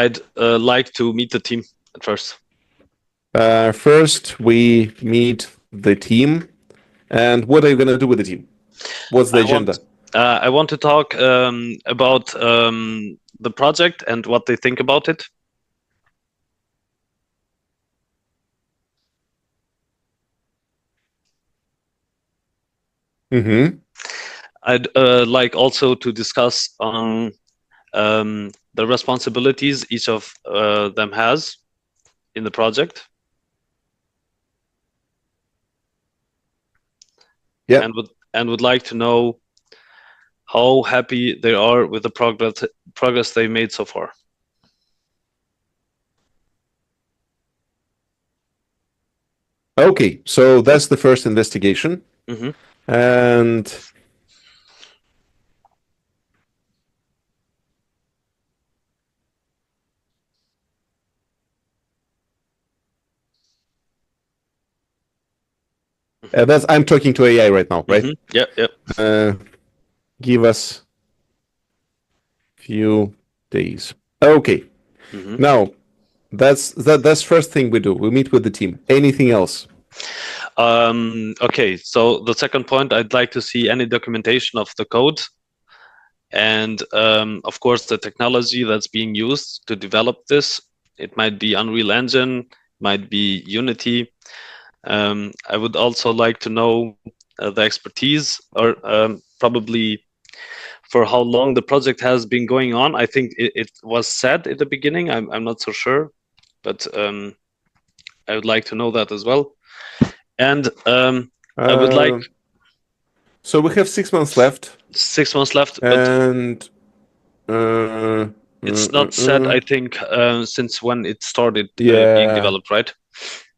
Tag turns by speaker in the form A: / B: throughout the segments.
A: I'd like to meet the team at first.
B: First, we meet the team. And what are you going to do with the team? What's the agenda?
A: I want to talk about the project and what they think about it.
B: Mm-hmm.
A: I'd like also to discuss on the responsibilities each of them has in the project.
B: Yeah.
A: And would like to know how happy they are with the progress they made so far.
B: Okay, so that's the first investigation.
A: Mm-hmm.
B: And that's I'm talking to AI right now, right?
A: Mm-hmm. Yeah.
B: Give us few days. Okay.
A: Mm-hmm.
B: Now, that's first thing we do. We meet with the team. Anything else?
A: Okay, so the second point, I'd like to see any documentation of the code and of course the technology that's being used to develop this. It might be Unreal Engine, might be Unity. I would also like to know the expertise or probably for how long the project has been going on. I think it was said at the beginning. I'm not so sure, but I would like to know that as well. And I would like
B: So we have 6 months left.
A: 6 months left, but
B: And
A: it's not said, I think, since when it started
B: yeah.
A: being developed, right?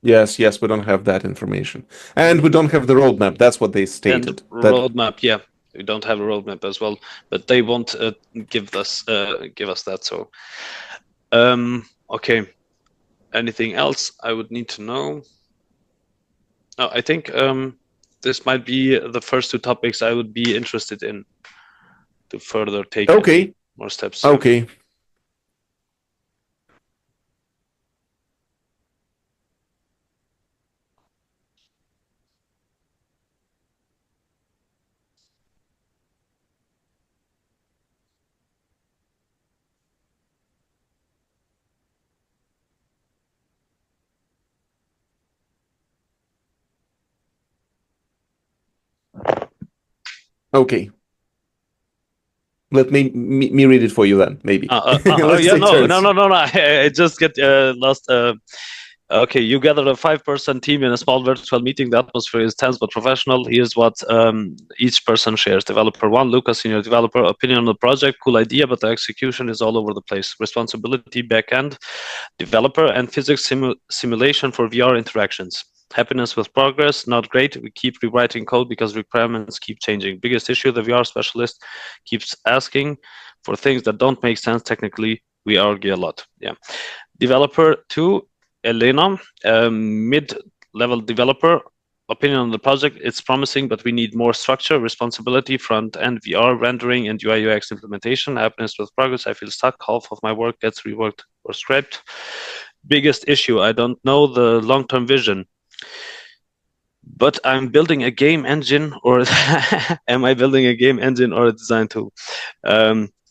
B: Yes, we don't have that information. And we don't have the roadmap. That's what they stated.
A: And roadmap, yeah. We don't have a roadmap as well, but they won't give us that. So, okay. Anything else I would need to know? No, I think this might be the first two topics I would be interested in to further take more steps.
B: Okay. Okay. Let me read it for you then, maybe.
A: Yeah, no. I just get lost. Okay, you gather a 5-person team in a small virtual meeting. The atmosphere is tense but professional. Here's what each person shares. Developer 1, Lucas, senior developer, opinion on the project, cool idea, but the execution is all over the place. Responsibility, backend, developer, and physics simulation for VR interactions. Happiness with progress, not great. We keep rewriting code because requirements keep changing. Biggest issue, the VR specialist keeps asking for things that don't make sense technically. We argue a lot. Yeah. Developer 2, Elena, mid-level developer, opinion on the project, it's promising, but we need more structure, responsibility, front-end VR, rendering, and UI UX implementation. Happiness with progress, I feel stuck. Half of my work gets reworked or scrapped. Biggest issue, I don't know the long-term vision. But I'm building a game engine, or am I building a game engine or a design tool?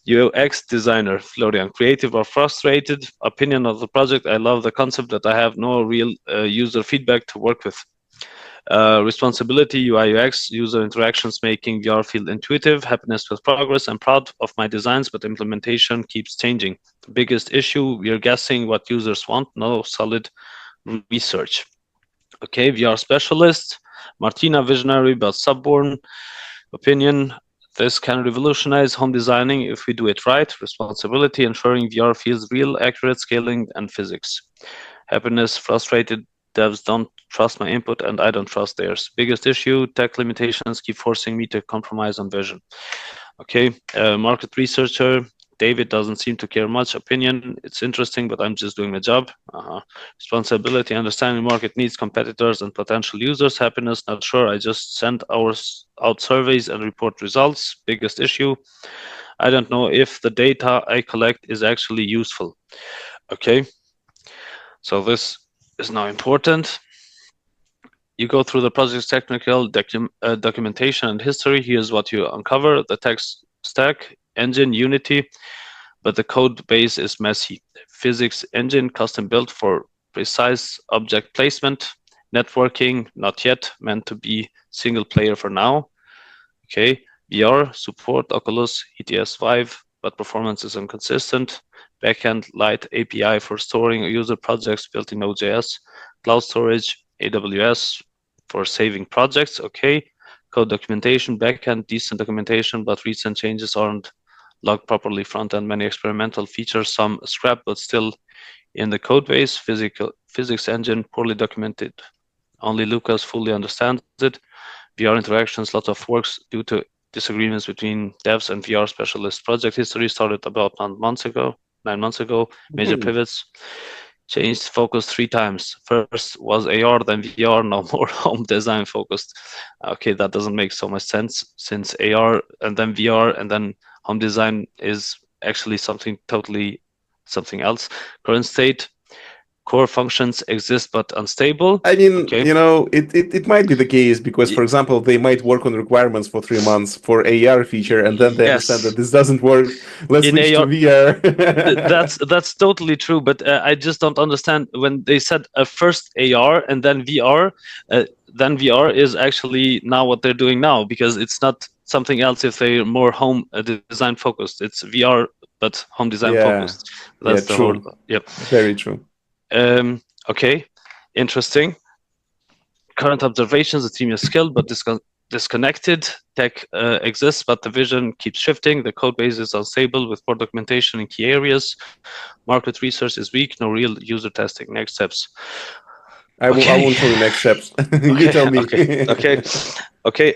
A: UX designer, Florian, creative or frustrated, opinion of the project. I love the concept that I have no real user feedback to work with. Responsibility, UI UX, user interactions, making VR feel intuitive, happiness with progress. I'm proud of my designs, but implementation keeps changing. The biggest issue, we are guessing what users want, no solid research. Okay, VR specialist, Martina, visionary but stubborn, opinion, this can revolutionize home designing if we do it right. Responsibility, ensuring VR feels real, accurate, scaling, and physics. Happiness, frustrated, devs don't trust my input and I don't trust theirs. Biggest issue, tech limitations keep forcing me to compromise on vision. Okay, market researcher, David doesn't seem to care much. Opinion, it's interesting, but I'm just doing my job. Responsibility, understanding market needs, competitors, and potential users. Happiness, not sure. I just send out surveys and report results. Biggest issue, I don't know if the data I collect is actually useful. Okay, so this is now important. You go through the project's technical documentation and history. Here's what you uncover: the tech stack, engine, Unity, but the code base is messy. Physics engine custom built for precise object placement. Networking, not yet, meant to be single player for now. Okay, VR support Oculus ETS Vive, but performance is inconsistent. Backend light API for storing user projects built in Node.js. Cloud storage, AWS for saving projects. Okay, code documentation, backend, decent documentation, but recent changes aren't logged properly. Front end, many experimental features, some scrap, but still in the code base. Physics engine, poorly documented. Only Lucas fully understands it. VR interactions, lots of works due to disagreements between devs and VR specialists. Project history started about 9 months ago. Major pivots. Changed focus 3 times. First was AR, then VR, now more home design focused. Okay, that doesn't make so much sense since AR and then VR and then home design is actually something else. Current state, core functions exist but unstable.
B: I mean,
A: Okay.
B: it might be the case because, for example, they might work on requirements for 3 months for AR feature, and then they understand that this doesn't work. Let's switch to VR.
A: That's totally true, but I just don't understand when they said first AR and then VR. Then VR is actually now what they're doing now because it's not something else if they're more home design focused. It's VR but home design focused. That's the
B: true.
A: whole. Yep.
B: Very true.
A: Okay, interesting. Current observations: the team is skilled but disconnected. Tech exists, but the vision keeps shifting. The code base is unstable with poor documentation in key areas. Market research is weak. No real user testing. Next steps.
B: I won't tell you next steps. You tell me.
A: Okay.